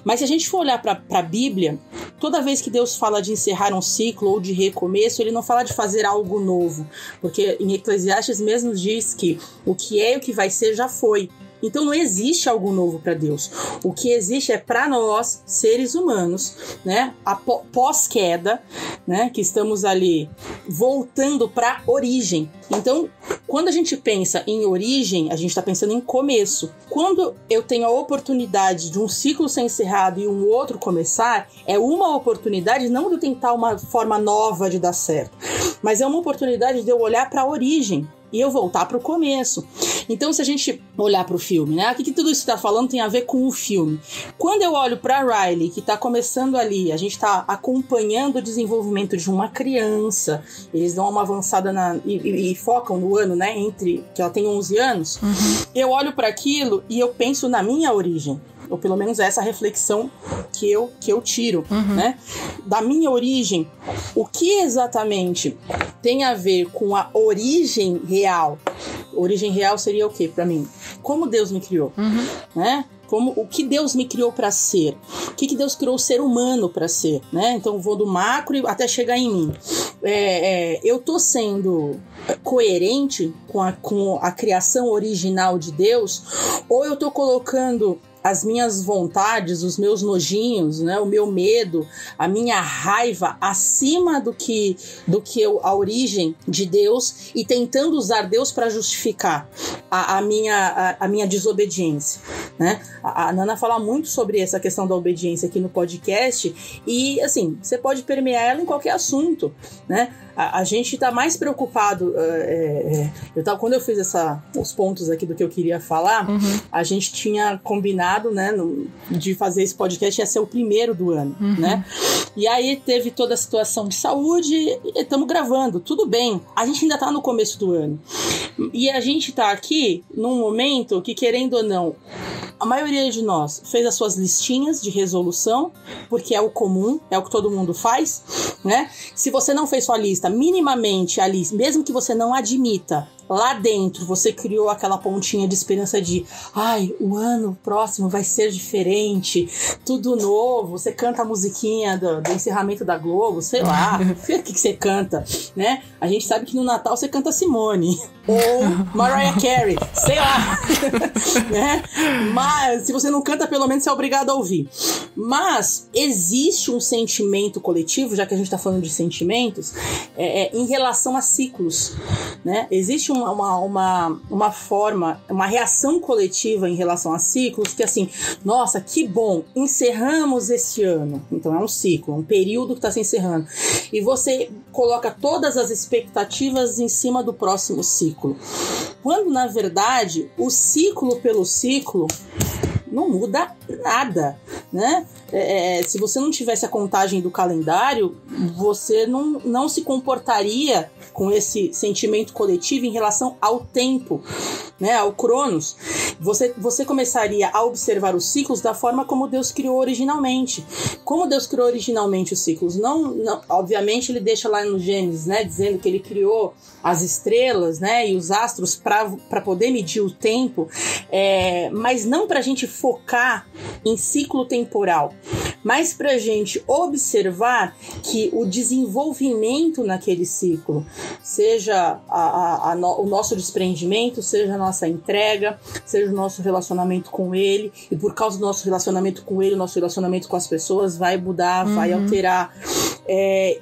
Mas se a gente for olhar para a Bíblia, toda vez que Deus fala de encerrar um ciclo ou de recomeço, ele não fala de fazer algo novo, porque em Eclesiastes mesmo diz que o que é e o que vai ser já foi. Então não existe algo novo para Deus. O que existe é para nós, seres humanos, né? Pós-queda, né? Que estamos ali voltando para a origem. Então, quando a gente pensa em origem, a gente está pensando em começo. Quando eu tenho a oportunidade de um ciclo ser encerrado e um outro começar, é uma oportunidade não de eu tentar uma forma nova de dar certo, mas é uma oportunidade de eu olhar para a origem e eu voltar para o começo. Então, se a gente olhar para o filme, né? O que tudo isso está falando tem a ver com o filme. Quando eu olho para Riley, que está começando ali, a gente está acompanhando o desenvolvimento de uma criança, eles dão uma avançada e focam no ano, né? Entre que ela tem 11 anos. Eu olho para aquilo e eu penso na minha origem. Ou pelo menos essa reflexão que eu tiro, né? Da minha origem, o que exatamente tem a ver com a origem real? Origem real seria o quê para mim? Como Deus me criou, né? como o que Deus me criou para ser, o que Deus criou o ser humano para ser, né? Então vou do macro até chegar em mim. Eu tô sendo coerente com a criação original de Deus, ou eu tô colocando as minhas vontades, os meus nojinhos, né, o meu medo, a minha raiva acima do que a origem de Deus, e tentando usar Deus para justificar a minha desobediência, né? A Nana fala muito sobre essa questão da obediência aqui no podcast, e assim, você pode permear ela em qualquer assunto, né? A gente está mais preocupado. Quando eu fiz os pontos aqui do que eu queria falar, a gente tinha combinado, né, de fazer esse podcast, ia ser o primeiro do ano, né? E aí teve toda a situação de saúde, estamos gravando, tudo bem. A gente ainda está no começo do ano. E a gente está aqui num momento que, querendo ou não, a maioria de nós fez as suas listinhas de resolução, porque é o comum, é o que todo mundo faz, né? Se você não fez sua lista, minimamente a lista, mesmo que você não admita, lá dentro você criou aquela pontinha de esperança de o ano próximo vai ser diferente, tudo novo, você canta a musiquinha do encerramento da Globo, sei lá, o que você canta, né? A gente sabe que no Natal você canta Simone ou Mariah Carey, sei lá, né? Mas se você não canta, pelo menos você é obrigado a ouvir. Mas existe um sentimento coletivo, já que a gente tá falando de sentimentos, em relação a ciclos, né? Existe uma forma, uma reação coletiva em relação a ciclos, que assim, nossa, que bom, encerramos esse ano. Então é um ciclo, um período que está se encerrando. E você coloca todas as expectativas em cima do próximo ciclo. Quando, na verdade, o ciclo pelo ciclo não muda nada, né? Se você não tivesse a contagem do calendário, você não se comportaria com esse sentimento coletivo em relação ao tempo, né? Ao Cronos. Você começaria a observar os ciclos da forma como Deus criou originalmente. Como Deus criou originalmente os ciclos? Não, obviamente ele deixa lá no Gênesis, né, dizendo que ele criou as estrelas, né, e os astros para poder medir o tempo, mas não para a gente focar em ciclo temporal, mas para a gente observar que o desenvolvimento naquele ciclo, seja o nosso desprendimento, seja a nossa entrega, seja o nosso relacionamento com ele, e por causa do nosso relacionamento com ele, o nosso relacionamento com as pessoas vai mudar, vai alterar.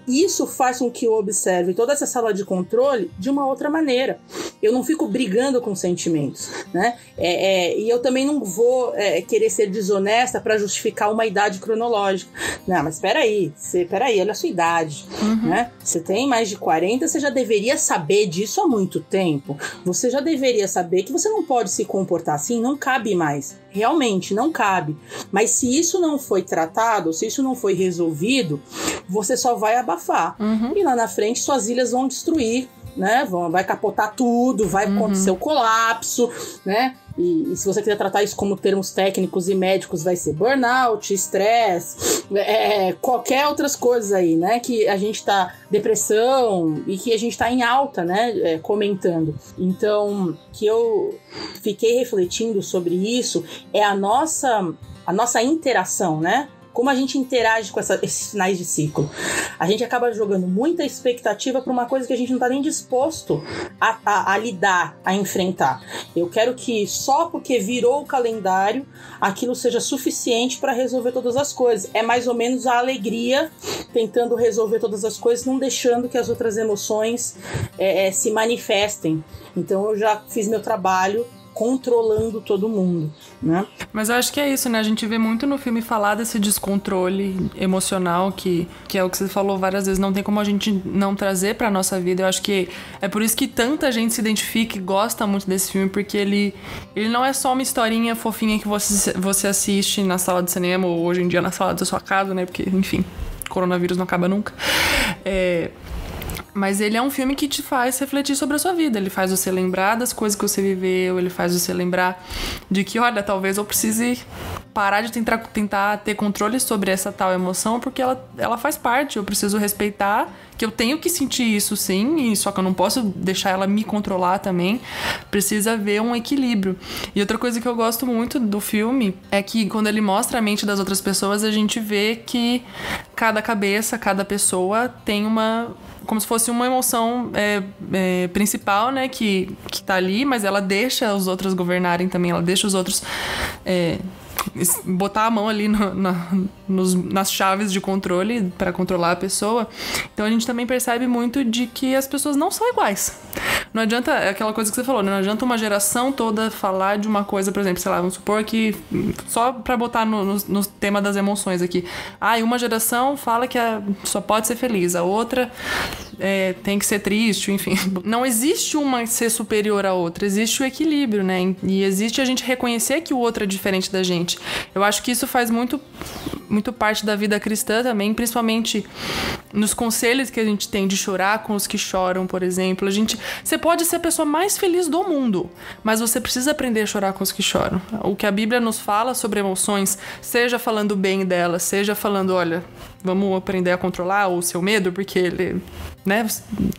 Isso faz com que eu observe toda essa sala de controle de uma outra maneira. Eu não fico brigando com sentimentos, né? E eu também não vou querer ser desonesta para justificar uma idade cronológica. Não, mas peraí, olha a sua idade, né? Você tem mais de 40, você já deveria saber disso há muito tempo. Você já deveria saber que você não pode se comportar assim, não cabe mais. Realmente, não cabe. Mas se isso não foi tratado, se isso não foi resolvido, você só vai abafar. E lá na frente, suas ilhas vão destruir, né? Vai capotar tudo, vai acontecer o colapso, né? E se você quiser tratar isso como termos técnicos e médicos, vai ser burnout, estresse, qualquer outras coisas aí, né? Que a gente tá, depressão, e que a gente tá em alta, né? Comentando. Então, que eu fiquei refletindo sobre isso é a nossa interação, né? Como a gente interage com esses finais de ciclo. A gente acaba jogando muita expectativa para uma coisa que a gente não está nem disposto a lidar, a enfrentar. Eu quero que só porque virou o calendário, aquilo seja suficiente para resolver todas as coisas. É mais ou menos a alegria tentando resolver todas as coisas, não deixando que as outras emoções se manifestem. Então eu já fiz meu trabalho controlando todo mundo, né? Mas eu acho que é isso, né? A gente vê muito no filme falar desse descontrole emocional que é o que você falou várias vezes, não tem como a gente não trazer pra nossa vida. Eu acho que é por isso que tanta gente se identifica e gosta muito desse filme, porque ele não é só uma historinha fofinha que você assiste na sala de cinema ou hoje em dia na sala da sua casa, né? Porque, enfim, coronavírus não acaba nunca. Mas ele é um filme que te faz refletir sobre a sua vida. Ele faz você lembrar das coisas que você viveu, ele faz você lembrar de que, olha, talvez eu precise parar de tentar ter controle sobre essa tal emoção, porque ela faz parte, eu preciso respeitar, que eu tenho que sentir isso sim, só que eu não posso deixar ela me controlar também. Precisa haver um equilíbrio. E outra coisa que eu gosto muito do filme é que quando ele mostra a mente das outras pessoas, a gente vê que cada cabeça, cada pessoa tem como se fosse uma emoção principal, né, que tá ali, mas ela deixa os outros governarem também, ela deixa os outros botar a mão ali nas chaves de controle para controlar a pessoa. Então a gente também percebe muito de que as pessoas não são iguais. Não adianta, aquela coisa que você falou, não adianta uma geração toda falar de uma coisa, por exemplo, sei lá, vamos supor que, só pra botar no tema das emoções aqui, uma geração fala que só pode ser feliz, a outra tem que ser triste, enfim. Não existe uma ser superior à outra, existe o equilíbrio, né? E existe a gente reconhecer que o outro é diferente da gente. Eu acho que isso faz muito parte da vida cristã também, principalmente nos conselhos que a gente tem de chorar com os que choram, por exemplo. Você pode ser a pessoa mais feliz do mundo, mas você precisa aprender a chorar com os que choram. O que a Bíblia nos fala sobre emoções, seja falando bem delas, seja falando, olha, vamos aprender a controlar o seu medo, porque ele, né,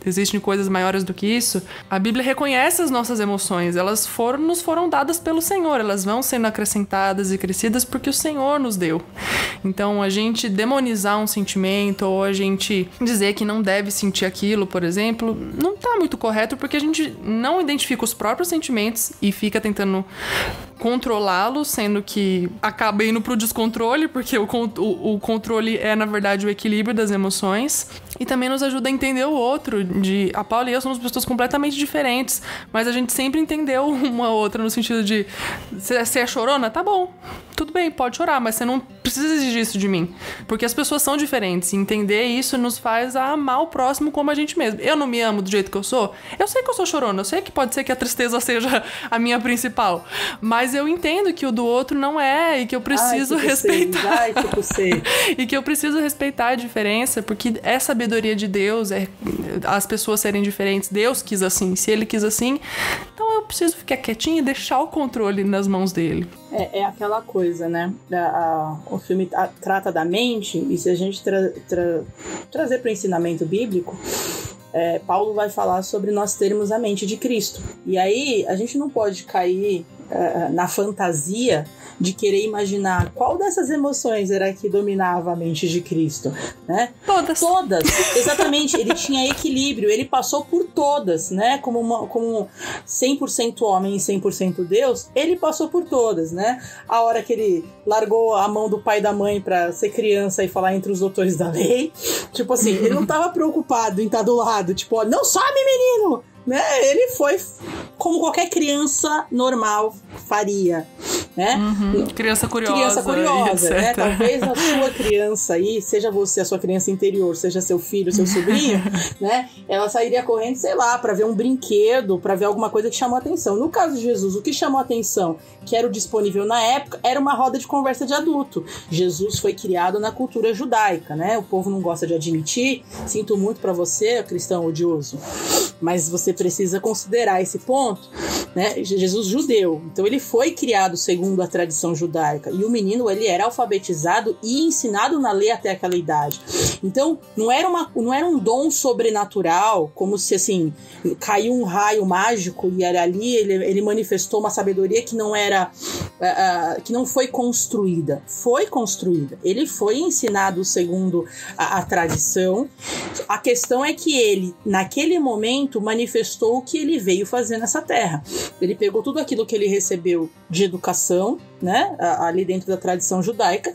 existem coisas maiores do que isso. A Bíblia reconhece as nossas emoções, elas nos foram dadas pelo Senhor, elas vão sendo acrescentadas e crescidas porque o Senhor nos deu. Então, a gente demonizar um sentimento ou a gente dizer que não deve sentir aquilo, por exemplo, não tá muito correto, porque a gente não identifica os próprios sentimentos e fica tentando controlá-los, sendo que acaba indo pro descontrole, porque o controle é, na verdade, o equilíbrio das emoções. E também nos ajuda a entender o outro. A Paula e eu somos pessoas completamente diferentes, mas a gente sempre entendeu uma outra, no sentido de, você é chorona? Tá bom, tudo bem, pode chorar, mas você não precisa exigir isso de mim, porque as pessoas são diferentes, e entender isso nos faz amar o próximo como a gente mesmo. Eu não me amo do jeito que eu sou, eu sei que eu sou chorona, eu sei que pode ser que a tristeza seja a minha principal, mas eu entendo que o do outro não é, e que eu preciso respeitar. E que eu preciso respeitar a diferença, porque é sabedoria de Deus, as pessoas serem diferentes. Deus quis assim, se ele quis assim, então eu preciso ficar quietinha e deixar o controle nas mãos dele. É aquela coisa, né? O filme trata da mente, e se a gente trazer para o ensinamento bíblico, Paulo vai falar sobre nós termos a mente de Cristo. E aí a gente não pode cair na fantasia de querer imaginar qual dessas emoções era que dominava a mente de Cristo, né? Todas, exatamente. Ele tinha equilíbrio, ele passou por todas, né? Como 100% homem e 100% Deus, ele passou por todas, né? A hora que ele largou a mão do pai e da mãe pra ser criança e falar entre os doutores da lei, tipo assim, ele não tava preocupado em estar do lado, tipo, não sobe, menino! Né? Ele foi como qualquer criança normal faria, né? Criança curiosa, né? Talvez a sua criança aí, seja você, a sua criança interior, seja seu filho, seu sobrinho, né? Ela sairia correndo, sei lá, pra ver um brinquedo, pra ver alguma coisa que chamou a atenção. No caso de Jesus, o que chamou a atenção, que era o disponível na época, era uma roda de conversa de adulto. Jesus foi criado na cultura judaica, né? O povo não gosta de admitir, sinto muito pra você, cristão odioso, mas você precisa considerar esse ponto, né? Jesus judeu, então ele foi criado segundo a tradição judaica, e o menino, ele era alfabetizado e ensinado na lei até aquela idade. Então não era um dom sobrenatural, como se assim caiu um raio mágico e era ali, ele manifestou uma sabedoria que não era que não foi construída. Ele foi ensinado segundo a tradição. A questão é que ele, naquele momento, manifestou o que ele veio fazer nessa terra. Ele pegou tudo aquilo que ele recebeu de educação, né, ali dentro da tradição judaica,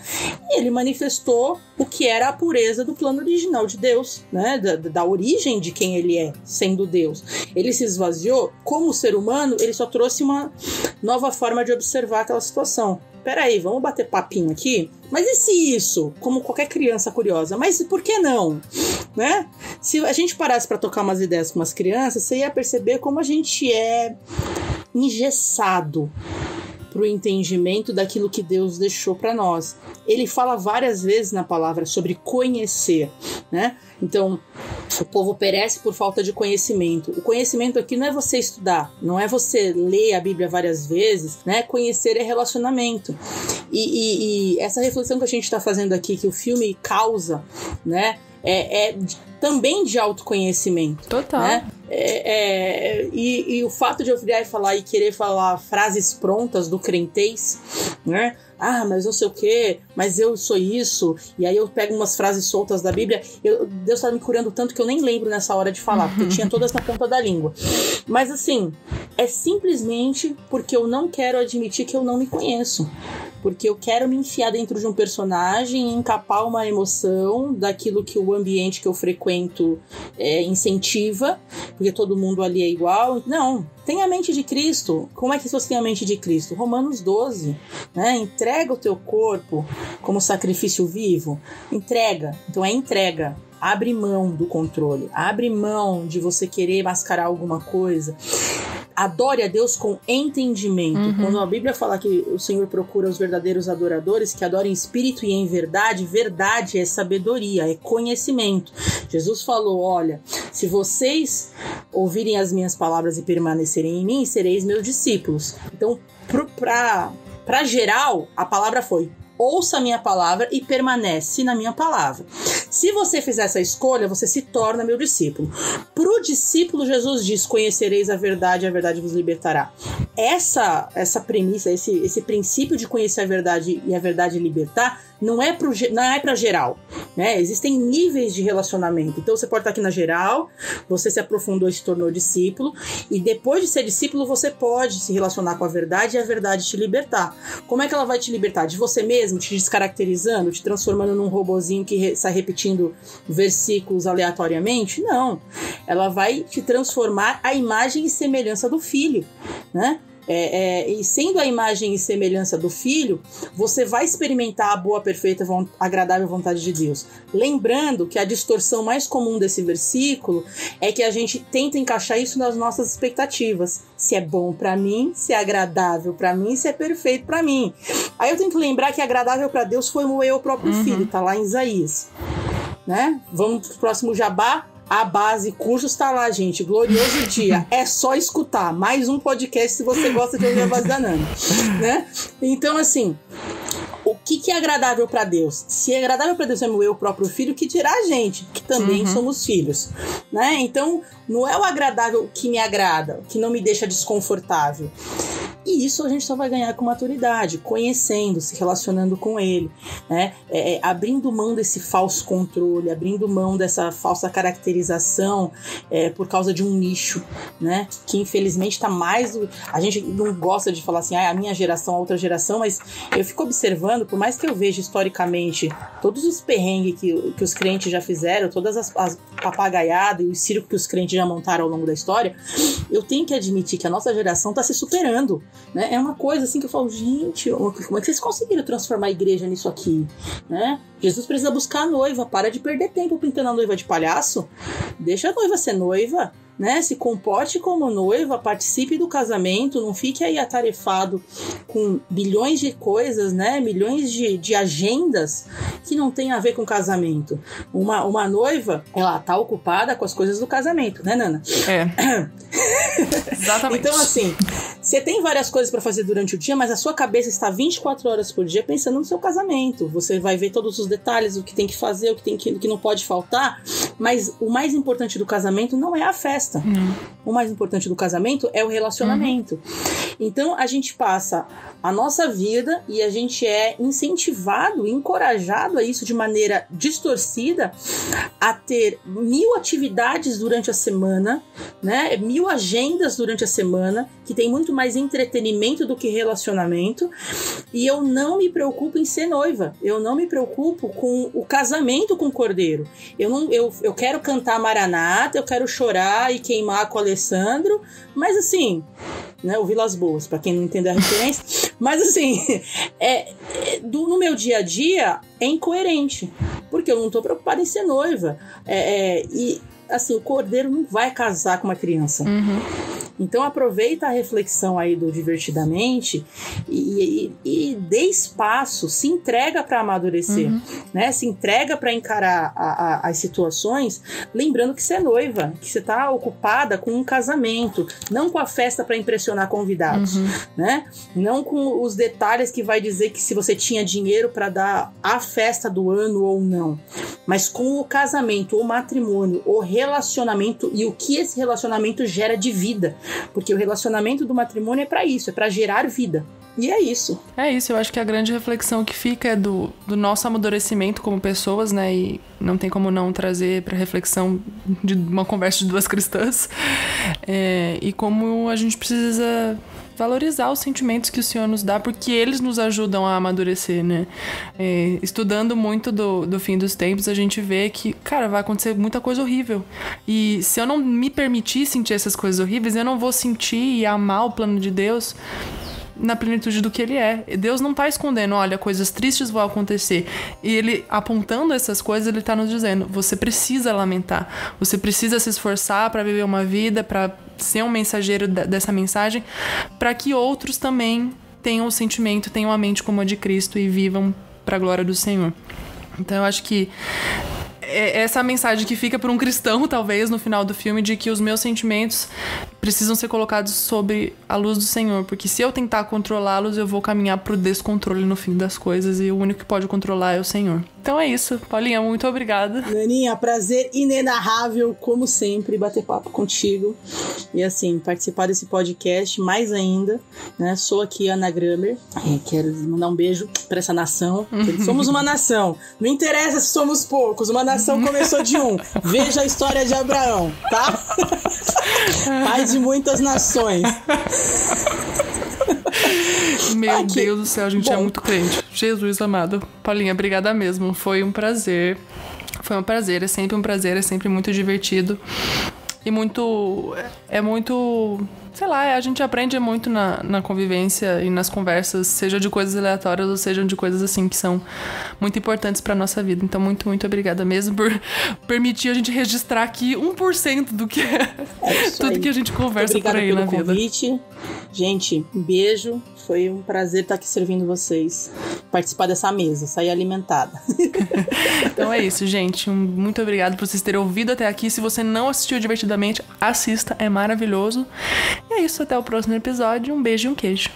e ele manifestou o que era a pureza do plano original de Deus, né, da origem de quem ele é, sendo Deus. Ele se esvaziou como ser humano, ele só trouxe uma nova forma de observar aquela situação. Peraí, vamos bater papinho aqui? Mas e se isso? Como qualquer criança curiosa. Mas por que não? Né? Se a gente parasse para tocar umas ideias com umas crianças, você ia perceber como a gente é engessado para o entendimento daquilo que Deus deixou para nós. Ele fala várias vezes na palavra sobre conhecer, né? Então, o povo perece por falta de conhecimento. O conhecimento aqui não é você estudar, não é você ler a Bíblia várias vezes, né? Conhecer é relacionamento. E essa reflexão que a gente está fazendo aqui, que o filme causa, né? É também de autoconhecimento. Total. Né? E o fato de eu virar e falar e querer falar frases prontas do crentez, né? Ah, mas não sei o quê, mas eu sou isso. E aí eu pego umas frases soltas da Bíblia. Deus tá me curando tanto que eu nem lembro nessa hora de falar, porque eu tinha todas na ponta da língua. Mas assim, é simplesmente porque eu não quero admitir que eu não me conheço. Porque eu quero me enfiar dentro de um personagem e encapar uma emoção daquilo que o ambiente que eu frequento incentiva, porque todo mundo ali é igual. Não, tem a mente de Cristo. Como é que você tem a mente de Cristo? Romanos 12, né? Entrega o teu corpo como sacrifício vivo. Entrega. Então é entrega. Abre mão do controle. Abre mão de você querer mascarar alguma coisa. Adore a Deus com entendimento. Quando a Bíblia fala que o Senhor procura os verdadeiros adoradores que adorem em espírito e em verdade, verdade é sabedoria, é conhecimento. Jesus falou, olha, se vocês ouvirem as minhas palavras e permanecerem em mim, sereis meus discípulos. Então, para geral, a palavra foi: ouça a minha palavra e permanece na minha palavra. Se você fizer essa escolha, você se torna meu discípulo. Para o discípulo, Jesus diz: conhecereis a verdade vos libertará. Essa premissa, esse princípio de conhecer a verdade e a verdade libertar, não é para geral, né? Existem níveis de relacionamento. Então você pode estar aqui na geral, você se aprofundou e se tornou discípulo, e depois de ser discípulo você pode se relacionar com a verdade e a verdade te libertar. Como é que ela vai te libertar? De você mesmo, te descaracterizando, te transformando num robozinho que sai repetindo versículos aleatoriamente? Não. Ela vai te transformar à imagem e semelhança do Filho, né? E sendo a imagem e semelhança do Filho, você vai experimentar a boa, perfeita, agradável vontade de Deus. Lembrando que a distorção mais comum desse versículo é que a gente tenta encaixar isso nas nossas expectativas. Se é bom pra mim, se é agradável pra mim, se é perfeito pra mim. Aí eu tenho que lembrar que agradável pra Deus foi moer o próprio Filho, tá lá em Isaías, né? Vamos pro próximo jabá. A base cursos tá lá, gente. Glorioso dia. É só escutar. Mais um podcast se você gosta de ouvir a base da Nani, né? Então, assim, o que é agradável para Deus? Se é agradável para Deus é o próprio Filho, que dirá a gente, que também somos filhos, né? Então, não é o agradável que me agrada, que não me deixa desconfortável. E isso a gente só vai ganhar com maturidade, conhecendo, se relacionando com ele, né? Abrindo mão desse falso controle, abrindo mão dessa falsa caracterização por causa de um nicho, né? Que infelizmente está mais... A gente não gosta de falar assim, a minha geração, a outra geração, mas eu fico observando, por mais que eu veja historicamente todos os perrengues que os crentes já fizeram, todas as papagaiadas e os circos que os crentes já montaram ao longo da história, eu tenho que admitir que a nossa geração está se superando. Né? É uma coisa assim que eu falo, gente, como é que vocês conseguiram transformar a igreja nisso aqui? Né? Jesus precisa buscar a noiva, para de perder tempo pintando a noiva de palhaço, deixa a noiva ser noiva, né? Se comporte como noiva, participe do casamento, não fique aí atarefado com bilhões de coisas, né? Milhões de agendas que não tem a ver com casamento. Uma noiva, ela tá ocupada com as coisas do casamento, né, Nana? Exatamente. Então, assim, você tem várias coisas para fazer durante o dia, mas a sua cabeça está 24 horas por dia pensando no seu casamento. Você vai ver todos os detalhes, o que tem que fazer, o que não pode faltar, mas o mais importante do casamento não é a festa. O mais importante do casamento é o relacionamento. Então a gente passa a nossa vida e a gente é incentivado, encorajado a isso de maneira distorcida, a ter 1000 atividades durante a semana, né? 1000 agendas durante a semana, que tem muito mais entretenimento do que relacionamento, e eu não me preocupo em ser noiva, eu não me preocupo com o casamento com o cordeiro. Eu quero cantar Maranata, eu quero chorar e queimar com o Alessandro, mas assim, né, o Vilas Boas, pra quem não entendeu a referência, mas assim, no meu dia a dia é incoerente, porque eu não tô preocupada em ser noiva, e assim, o cordeiro não vai casar com uma criança. Então aproveita a reflexão aí do Divertidamente e dê espaço, se entrega para amadurecer, né? Se entrega para encarar as situações, lembrando que você é noiva, que você tá ocupada com um casamento, não com a festa para impressionar convidados, né? Não com os detalhes que vai dizer que se você tinha dinheiro para dar a festa do ano ou não, mas com o casamento, o matrimônio, o relacionamento e o que esse relacionamento gera de vida. Porque o relacionamento do matrimônio é pra isso, é pra gerar vida. E é isso. É isso, eu acho que a grande reflexão que fica é do nosso amadurecimento como pessoas, né? E não tem como não trazer pra reflexão de uma conversa de duas cristãs. E como a gente precisa valorizar os sentimentos que o Senhor nos dá, porque eles nos ajudam a amadurecer, né? Estudando muito do fim dos tempos, a gente vê que, cara, vai acontecer muita coisa horrível. E se eu não me permitir sentir essas coisas horríveis, eu não vou sentir e amar o plano de Deus na plenitude do que ele é. Deus não tá escondendo, olha, coisas tristes vão acontecer. E ele, apontando essas coisas, ele tá nos dizendo, você precisa lamentar, você precisa se esforçar para viver uma vida, para ser um mensageiro dessa mensagem, para que outros também tenham o sentimento, tenham a mente como a de Cristo e vivam para a glória do Senhor. Então eu acho que essa mensagem que fica para um cristão, talvez, no final do filme, de que os meus sentimentos precisam ser colocados sob a luz do Senhor, porque se eu tentar controlá-los, eu vou caminhar pro descontrole no fim das coisas, e o único que pode controlar é o Senhor. Então é isso. Paulinha, muito obrigada. Naninha, prazer inenarrável, como sempre, bater papo contigo. E assim, participar desse podcast mais ainda, né? Sou aqui a Ana Grammer. Quero mandar um beijo pra essa nação. Somos uma nação. Não interessa se somos poucos. Uma nação começou de um. Veja a história de Abraão, tá? Pai de muitas nações. Meu Deus do céu, a gente é muito crente. Jesus amado. Paulinha, obrigada mesmo. Foi um prazer. Foi um prazer, é sempre um prazer, é sempre muito divertido. E muito... sei lá, a gente aprende muito na convivência e nas conversas, seja de coisas aleatórias ou seja de coisas assim que são muito importantes pra nossa vida. Então, muito, muito obrigada mesmo por permitir a gente registrar aqui 1% do que é tudo aí que a gente conversa por aí na vida. Convite. Gente, um beijo. Foi um prazer estar aqui servindo vocês. Participar dessa mesa, sair alimentada. Então é isso, gente. Muito obrigado por vocês terem ouvido até aqui. Se você não assistiu Divertidamente, assista, é maravilhoso. E é isso, até o próximo episódio. Um beijo e um queijo.